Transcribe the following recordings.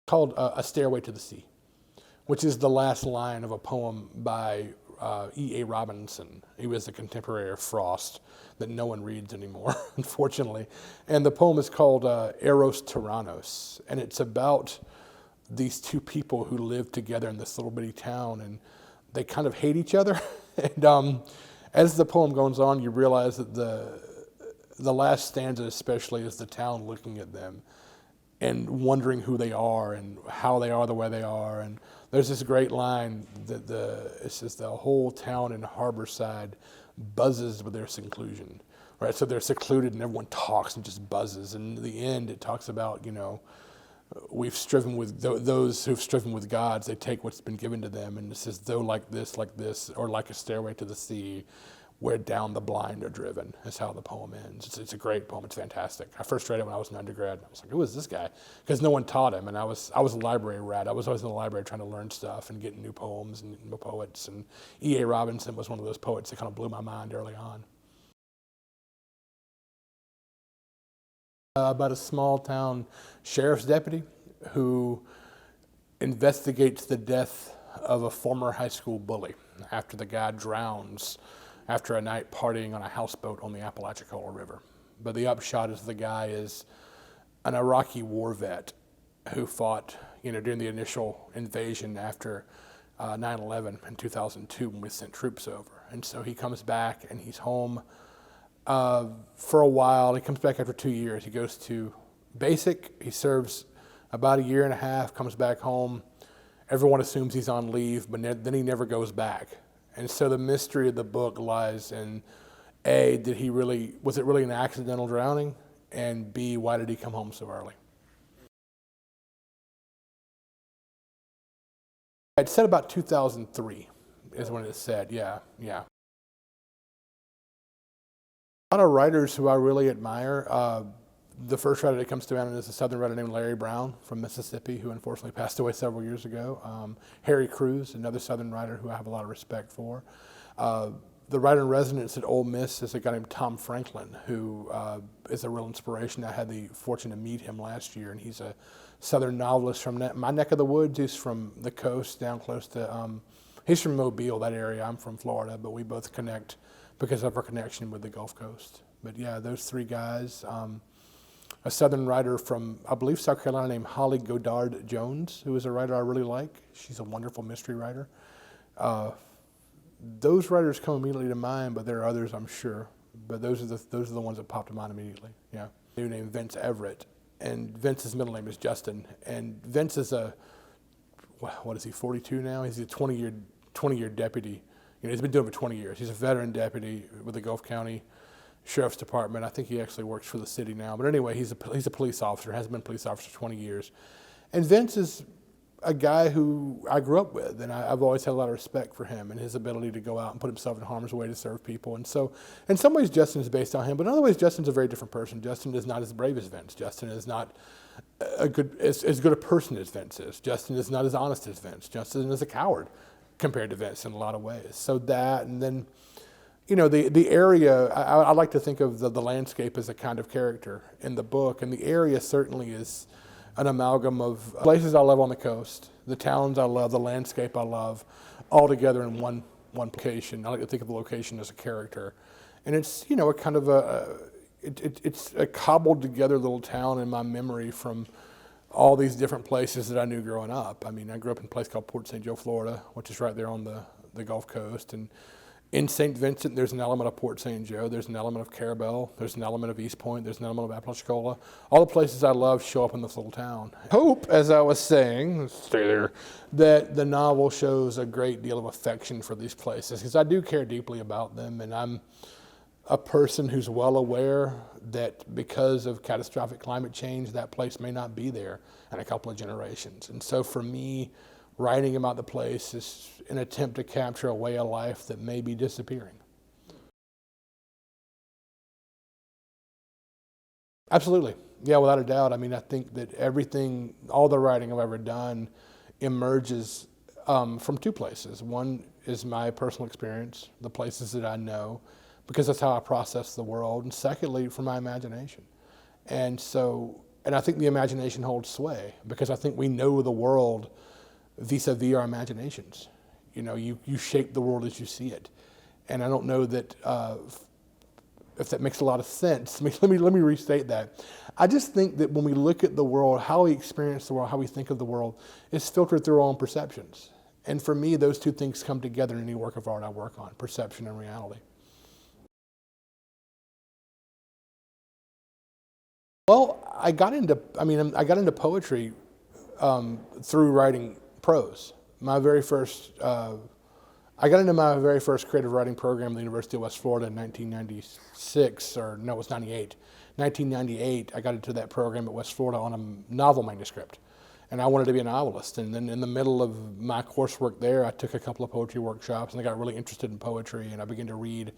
called A Stairway to the Sea, which is the last line of a poem by E.A. Robinson. He was a contemporary of Frost that no one reads anymore, unfortunately. And the poem is called Eros Tyrannos, and it's about these two people who live together in this little bitty town, and they kind of hate each other. And as the poem goes on, you realize that the last stanza especially is the town looking at them and wondering who they are and how they are the way they are. And there's this great line that it says the whole town in Harborside buzzes with their seclusion, right? So they're secluded and everyone talks and just buzzes. And in the end, it talks about, we've striven with those who've striven with gods, they take what's been given to them. And it says, though like this, or like a stairway to the sea, where down the blind are driven, is how the poem ends. It's a great poem. It's fantastic. I first read it when I was an undergrad. I was like, who is this guy? Because no one taught him, and I was a library rat. I was always in the library trying to learn stuff and getting new poems and new poets. And E.A. Robinson was one of those poets that kind of blew my mind early on. About a small town sheriff's deputy who investigates the death of a former high school bully after the guy drowns after a night partying on a houseboat on the Apalachicola River. But the upshot is the guy is an Iraqi war vet who fought, during the initial invasion after 9/11 in 2002 when we sent troops over. And so he comes back and he's home for a while. He comes back after 2 years. He goes to basic. He serves about a year and a half, comes back home. Everyone assumes he's on leave, but then he never goes back. And so the mystery of the book lies in, A, was it really an accidental drowning? And B, why did he come home so early? It said about 2003 is when it said, yeah. A lot of writers who I really admire. The first writer that comes to mind is a Southern writer named Larry Brown from Mississippi, who unfortunately passed away several years ago. Harry Crews, another Southern writer who I have a lot of respect for. The writer in residence at Ole Miss is a guy named Tom Franklin, who is a real inspiration. I had the fortune to meet him last year, and he's a Southern novelist from my neck of the woods. He's from the coast down close to, he's from Mobile, that area. I'm from Florida, but we both connect because of our connection with the Gulf Coast. But yeah, those three guys. A Southern writer from, I believe, South Carolina named Holly Goddard Jones, who is a writer I really like. She's a wonderful mystery writer. Those writers come immediately to mind, but there are others, I'm sure. But those are the ones that popped to mind immediately. Yeah, a dude named Vince Everett, and Vince's middle name is Justin. And Vince is what is he, 42 now? He's a 20-year deputy. He's been doing it for 20 years. He's a veteran deputy with the Gulf County Sheriff's Department. I think he actually works for the city now. But anyway, he's a police officer, has been a police officer for 20 years. And Vince is a guy who I grew up with, and I've always had a lot of respect for him and his ability to go out and put himself in harm's way to serve people. And so in some ways Justin is based on him, but in other ways Justin's a very different person. Justin is not as brave as Vince. Justin is not as good a person as Vince is. Justin is not as honest as Vince. Justin is a coward compared to Vince in a lot of ways. So that, and then the area, I like to think of the landscape as a kind of character in the book, and the area certainly is an amalgam of places I love on the coast, the towns I love, the landscape I love, all together in one location. I like to think of the location as a character, and it's a kind of it's a cobbled together little town in my memory from all these different places that I knew growing up. I mean, I grew up in a place called Port St. Joe, Florida, which is right there on the Gulf Coast, and in St. Vincent, there's an element of Port St. Joe, there's an element of Carabel, there's an element of East Point, there's an element of Apalachicola. All the places I love show up in this little town. Hope, as I was saying, stay there, that the novel shows a great deal of affection for these places, because I do care deeply about them, and I'm a person who's well aware that because of catastrophic climate change, that place may not be there in a couple of generations. And so for me, writing about the place is an attempt to capture a way of life that may be disappearing. Absolutely. Yeah, without a doubt. I mean, I think that all the writing I've ever done emerges from two places. One is my personal experience, the places that I know, because that's how I process the world. And secondly, from my imagination. And so And I think the imagination holds sway because I think we know the world vis-a-vis our imaginations. You know, you shape the world as you see it. And I don't know that if that makes a lot of sense. Let me restate that. I just think that when we look at the world, how we experience the world, how we think of the world, is filtered through our own perceptions. And for me, those two things come together in any work of art I work on, perception and reality. Well, I got into poetry through writing prose. I got into my very first creative writing program at the University of West Florida in 1996, or no, it was 98. 1998, I got into that program at West Florida on a novel manuscript. And I wanted to be a novelist. And then in the middle of my coursework there, I took a couple of poetry workshops and I got really interested in poetry and I began to read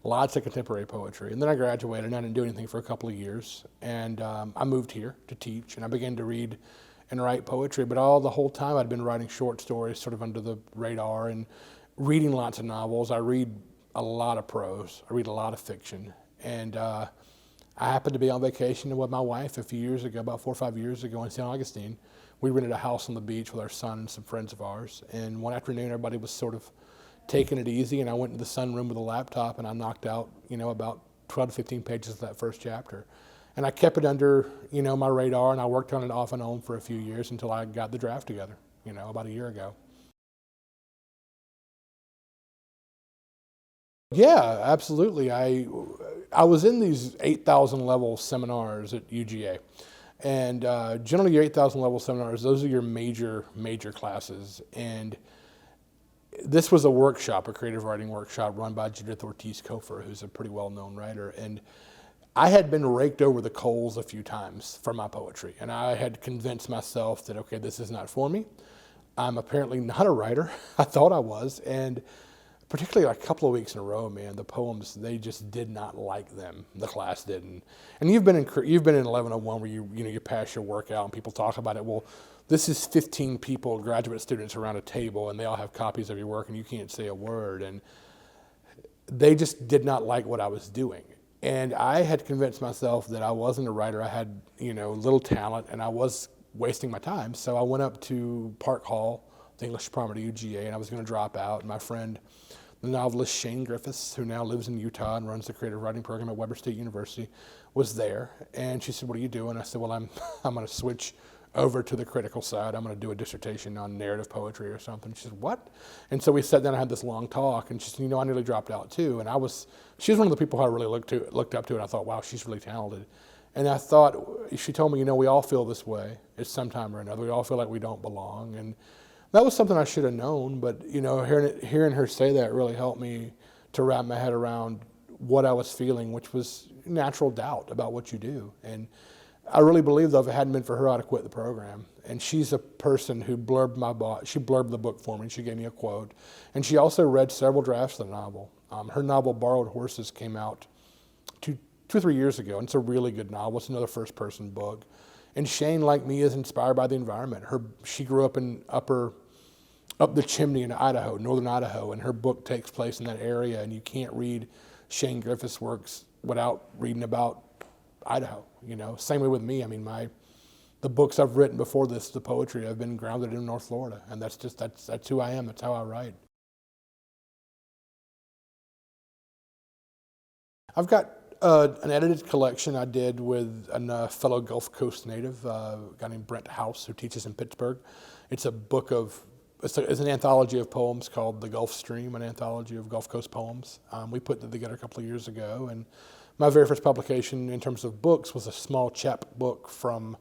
lots of contemporary poetry. And then I graduated and I didn't do anything for a couple of years. And I moved here to teach and I began to read and write poetry. But the whole time I'd been writing short stories sort of under the radar and reading lots of novels. I read a lot of prose. I read a lot of fiction. And I happened to be on vacation with my wife a few years ago, about 4 or 5 years ago in St. Augustine. We rented a house on the beach with our son and some friends of ours. And one afternoon, everybody was sort of taking it easy. And I went to the sunroom with a laptop and I knocked out, about 12 to 15 pages of that first chapter. And I kept it under, my radar and I worked on it off and on for a few years until I got the draft together, about a year ago. Yeah, absolutely. I was in these 8,000 level seminars at UGA. And generally your 8,000 level seminars, those are your major classes. And this was a workshop, a creative writing workshop run by Judith Ortiz-Cofer, who's a pretty well-known writer. And I had been raked over the coals a few times for my poetry. And I had convinced myself that, okay, this is not for me. I'm apparently not a writer. I thought I was. And particularly a couple of weeks in a row, man, the poems, they just did not like them. The class didn't. And you've been in 1101 where you pass your work out and people talk about it. Well, this is 15 people, graduate students around a table, and they all have copies of your work and you can't say a word. And they just did not like what I was doing. And I had convinced myself that I wasn't a writer. I had, little talent and I was wasting my time. So I went up to Park Hall, the English department at UGA, and I was going to drop out. And my friend, the novelist Shane Griffiths, who now lives in Utah and runs the creative writing program at Weber State University, was there. And she said, "What are you doing?" I said, "Well, I'm going to switch over to the critical side. I'm going to do a dissertation on narrative poetry or something." She said, "What?" And so we sat down and had this long talk. And she said, "I nearly dropped out too." And she was one of the people I really looked up to, and I thought, wow, she's really talented. And I thought, she told me, we all feel this way at some time or another. We all feel like we don't belong. And that was something I should have known, but hearing her say that really helped me to wrap my head around what I was feeling, which was natural doubt about what you do. And I really believe, though, if it hadn't been for her, I'd have quit the program. And she's a person who she blurbed the book for me. She gave me a quote. And she also read several drafts of the novel. Her novel, Borrowed Horses, came out 2 or 3 years ago, and it's a really good novel. It's another first-person book. And Shane, like me, is inspired by the environment. She grew up up the chimney in Idaho, northern Idaho, and her book takes place in that area. And you can't read Shane Griffith's works without reading about Idaho. Same way with me. I mean, the books I've written before this, the poetry, I've been grounded in North Florida, and that's who I am. That's how I write. I've got an edited collection I did with a fellow Gulf Coast native, a guy named Brent House, who teaches in Pittsburgh. It's a book it's an anthology of poems called The Gulf Stream, an anthology of Gulf Coast poems. We put that together a couple of years ago, and my very first publication in terms of books was a small chapbook from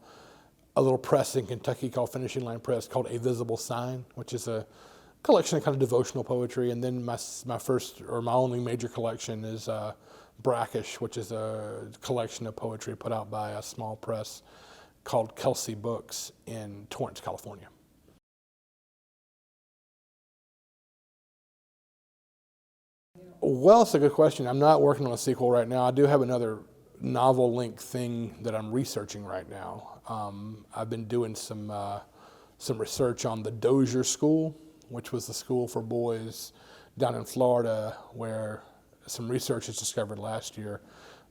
a little press in Kentucky called Finishing Line Press called A Visible Sign, which is a collection of kind of devotional poetry. And then my only major collection is Brackish, which is a collection of poetry put out by a small press called Kelsey Books in Torrance, California. Well, it's a good question. I'm not working on a sequel right now. I do have another novel-length thing that I'm researching right now. I've been doing some research on the Dozier School, which was the school for boys down in Florida where some research is discovered last year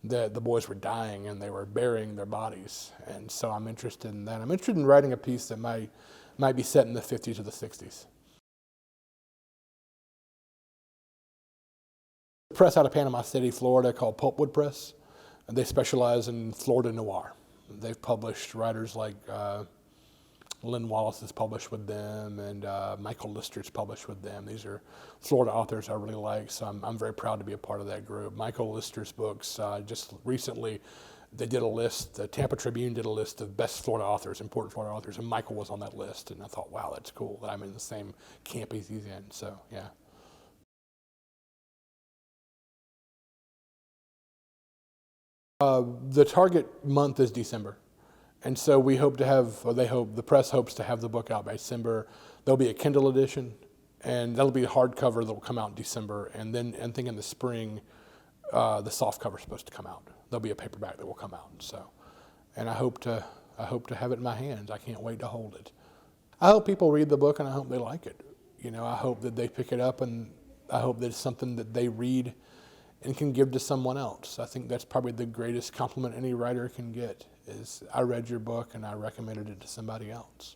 the boys were dying and they were burying their bodies. And so I'm interested in that. I'm interested in writing a piece that might be set in the 50s or the 60s. A press out of Panama City, Florida called Pulpwood Press. And they specialize in Florida noir. They've published writers like Lynn Wallace is published with them, and Michael Lister's published with them. These are Florida authors I really like, so I'm very proud to be a part of that group. Michael Lister's books, just recently, they did a list, the Tampa Tribune did a list of best Florida authors, important Florida authors, and Michael was on that list, and I thought, wow, that's cool that I'm in the same camp he's in, so yeah. The target month is December. And so we hope to have, or they hope, the press hopes to have the book out by December. There'll be a Kindle edition, and that'll be a hardcover that will come out in December. And then I think in the spring, the soft cover is supposed to come out. There'll be a paperback that will come out. So, and I hope to have it in my hands. I can't wait to hold it. I hope people read the book, and I hope they like it. You know, I hope that they pick it up, and I hope that it's something that they read and can give to someone else. I think that's probably the greatest compliment any writer can get, is I read your book and I recommended it to somebody else.